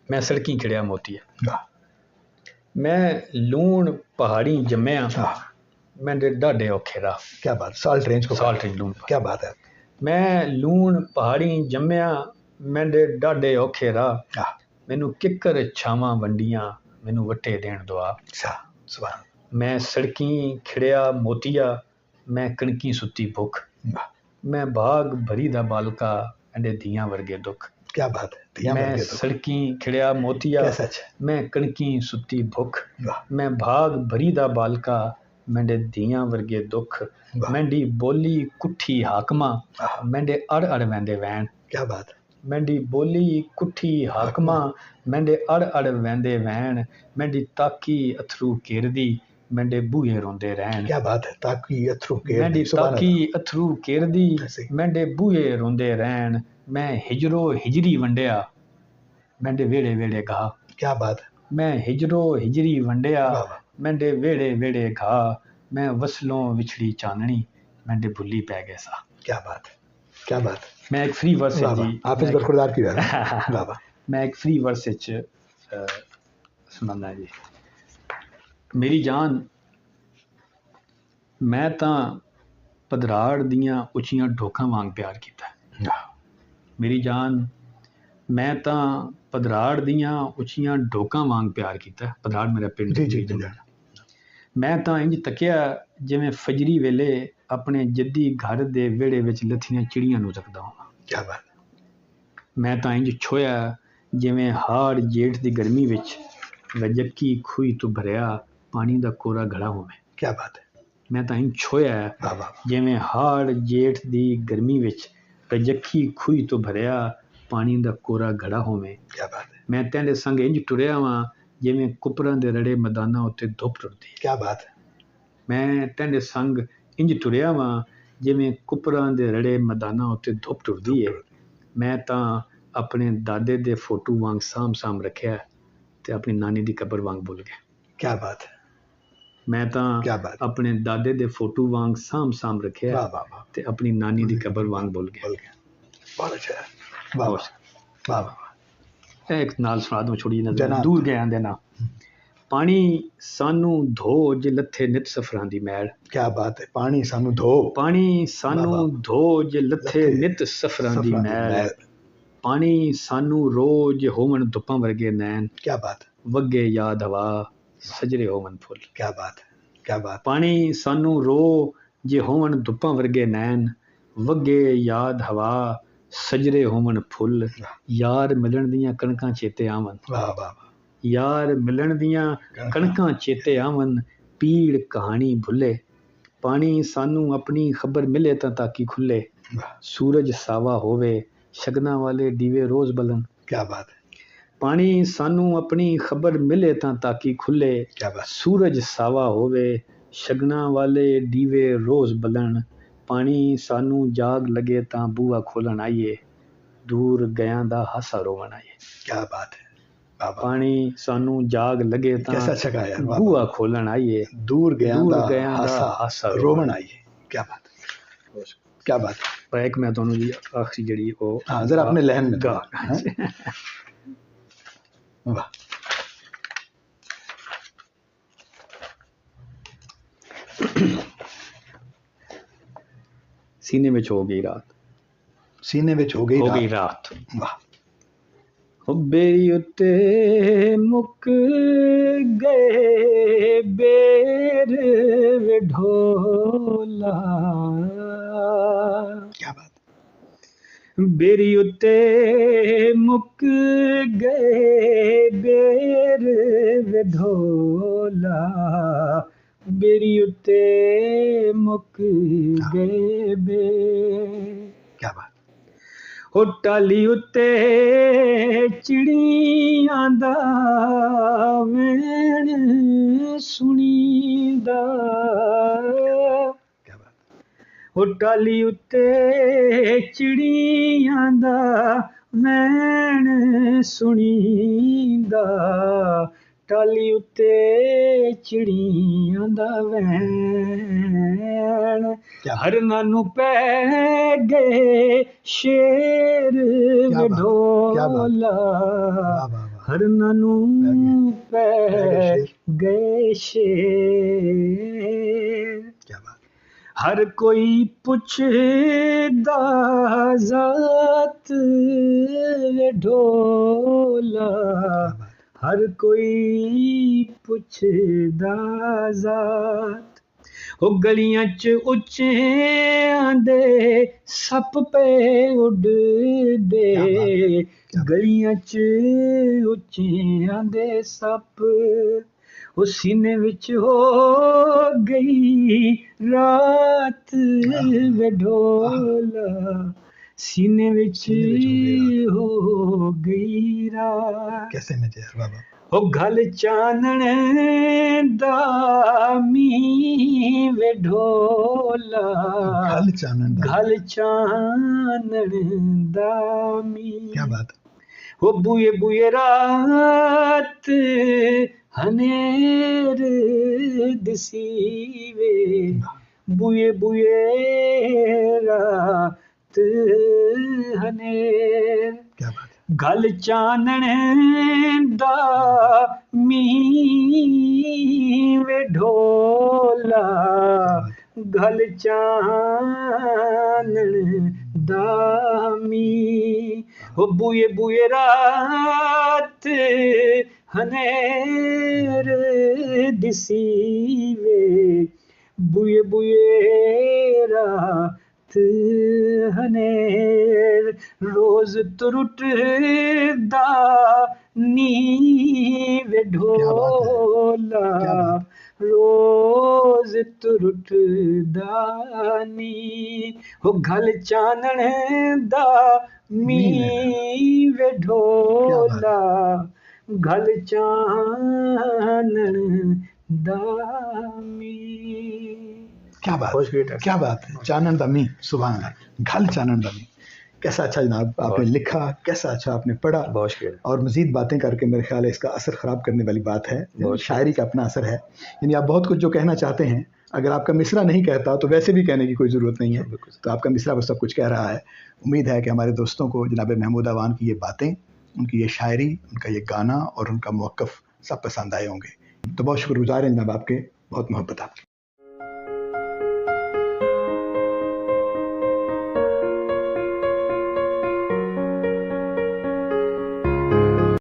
मैं सड़की खिड़िया मोती वाह मैं लूण पहाड़ी जम्मिया वाह, मैंने डाडे औखे राह क्या बात, साल्ट रेंज को साल्ट रेंज लूण क्या बात है। मैं लूण पहाड़ी जम्मिया मैंने डाडे औखे राह वाह, मैनू किकर छावां वंडियां मैनू वट्टे देण दुआ अच्छा, सुभान मैं सड़की खिड़िया मोतिया मैं कणकी सुती भुख वाह, मैं भाग भरी दा बालका एंडे धियां वर्गे दुख क्या बात है, धियां मैं वर्गे दुख, सड़की खिड़िया मोतिया कैसा अच्छा, मैं कणकी सुती भुख वाह मैं भाग भरी दा बालका मैंडे धियां वर्गे दुख वाह, मैंडी बोली कुठी हाकमा वाह, मैंडे अड़ अड़ वैंदे वैन क्या बात है, मैंडी बोली कुठी हाकमा मैंडे अड़ अड़ वैंदे वैन मैंडी ताकी अथरू केरदी मैंडे बूहे रोंदे रहन क्या बात है, ताकि अथरू केर मैंडी दी, सुभान ताकी अल्लाह, अथरू केरदी ऐसे, मैंडे बूहे रोंदे रहन मैं हिजरो हिजरी वंडिया मैंडे वेड़े वेड़े घा क्या बात है, मैं हिजरो हिजरी वंडिया वाह वाह, मैंडे वेड़े वेड़े घा मैं वसलों विछड़ी चांदनी मैंडे भुल्ली पै गए सा क्या बात है, क्या बात है, मैं एक फ्री वर्स वाह है वाह, जी हाफिज बरखुरदार की बात है, वाह वाह, मैं एक फ्री वर्स सुनाना जी मेरी जान मैं तां पधराड़ दियां उचियां ढोखां वांग प्यार कीता है। वाह, मेरी जान मैं तां पधराड़ दियां उचियां ढोखां वांग प्यार कीता है। पधराड़ मेरा पिंड जी जी मेरी जी, जन्म मैं तां इंज तकिया जिवें फजरी वेले अपने जद्दी घर दे विहड़े विच लथियां चिड़ियां नूं तकदा होवां क्या बात है, मैं तां इंज छोया जिवें हाड़ जेठ दी गर्मी विच रजक्की खूही तो भरिया पानी दा कोरा घड़ा होवे क्या बात है, मैं तां इंज छोया वाह वाह, जिवें हाड़ जेठ दी गर्मी विच रजक्की खूही तो भरिया पानी दा कोरा घड़ा होवे क्या बात है, मैं तैंदे संग इंज टुरिया वां जिवें कुपरां दे रड़े मैदानां उत्ते धुੱਪ टुरदी है क्या बात है, मैं तैंदे संग इंज टुरिया वां जिवें कुपरां दे रड़े मैदानां उत्ते धुੱਪ टुरदी है मैं तां अपने दादे दे फोटू वांग साम रखिया ते अपनी नानी दी कबर वांग भुल गया क्या बात है, मैं तां क्या बात है, अपने दादे दे फोटू वांग साम रखिया वाह वाह वाह, ते अपनी नानी दी कबर वांग भुल गया बोल गया, बहुत अच्छा है, वाह वाह, वाह वाह, एक नाल सुना दूं छोड़ी नजर जनाब। दूर गया दे ना पानी सानू धो जे लथे नित सफरां दी मैल क्या बात है, पानी सानू धो, पानी सानू वाह, धो जे लथे लथे नित सफरां दी सफरां दी मैल मैल, पानी सानू रोज होवन धुप्पां वर्गे नैन क्या बात है, वगे याद हवा सजरे होवन फुल क्या बात है, क्या बात, पानी सानू रो जे होवन धुप्पां वर्गे नैन वगे याद हवा सजरे होवन फुल यार मिलण दियां कणकां चेते आवन वाह वाह वाह, यार मिलण दियां कणकां चेते आवन पीड़ कहानी भुले पानी सानू अपनी खबर मिले तां ताकी खुले वाह, सूरज सावा होवे शगना वाले दीवे रोज बलन क्या बात है, पानी सानू अपनी खबर मिले तां ताकी खुले क्या बात, सूरज सावा होवे शगना वाले दीवे रोज बलन पानी सानू जाग लगे तां बूआ खोलन आइए दूर गयां दा हासा रोवन आइए क्या बात है, वाह वाह, पानी सानू जाग लगे तां कैसा अच्छा गाया यार, वाह बूआ वाह, खोलन आइए दूर गया दूर दा गयां दा हासा हासा रोमन आई है, क्या बात है, क्या बात है, पर एक मैं ਤੁਹਾਨੂੰ ਜੀ ਆਖਰੀ ਜਿਹੜੀ ਉਹ हाँ जरा अपने लहन में गा हाँ? वाह, सीने ਵਿੱਚ ਹੋ ਗਈ ਰਾਤ सीने विच हो गई ਰਾਤ वाह, बेरी उत्ते मुक गए बेर वे ढोला क्या बात, बेरी उत्ते मुक गए बेर वे ढोला बेरी उत्ते मुक गए बेर क्या बात, हो टाली उत्ते चिड़ियां दा वैण सुनींदा क्या बात, हो टाली उत्ते चिड़ियां दा वैण सुनींदा टाली उत्ते चिड़ियां दा वैन क्या हरना नू पै गए शेर क्या बात, क्या बात। ढोला वाह वाह वाह। हरना नू पै शेर। गए शेर क्या बात। हर कोई पुछदा जात वे ढोला क्या बात। हर कोई पुछदा जात ओ गलियां च उच्चे आंदे सप पे उड़दे क्या बात, क्या बात। गलियां च उच्चे आंदे सप ओ सीने विच हो गई रात वे ढोला सीने विच हो गई रात कैसे में यार, वाह वाह। ओ गल चानण दा मीं वे ढोला घल चानन दा। गल चानण दा मीं क्या बात। ओ बुए बुए रात हनेर दिसीवे बुए बुए रात हनेर क्या बात। गल चानण दा मीं वे ढोला गल चानण दा मीं ओ बुए बुए रात हनेर दिसीवे बुए बुए रात हनेर रोज तुरुटदा नीवे ढोला क्या बात। रोज तुरुटदा नी हो गल चानण दा मीं वे ढोला गल चानण दा मीं क्या बात, बहुत great है। क्या बात है। चानन दमी, सुभान अल्लाह। घल चानन दमी, कैसा अच्छा जनाब आपने लिखा, कैसा अच्छा आपने पढ़ा बहुत शुक्रिया और मजीद बातें करके मेरे ख्याल है इसका असर ख़राब करने वाली बात है। शायरी का अपना असर है, यानी आप बहुत कुछ जो कहना चाहते हैं अगर आपका मिसरा नहीं कहता तो वैसे भी कहने की कोई ज़रूरत नहीं है, तो आपका मिसरा बस सब कुछ कह रहा है। उम्मीद है कि हमारे दोस्तों को जनाब महमूद अवान की ये बातें, उनकी ये शायरी, उनका ये गाना और उनका मौक़िफ़ सब पसंद आए होंगे। तो बहुत शुक्रगुज़ार हैं जनाब आपके, बहुत मोहब्बत आपकी।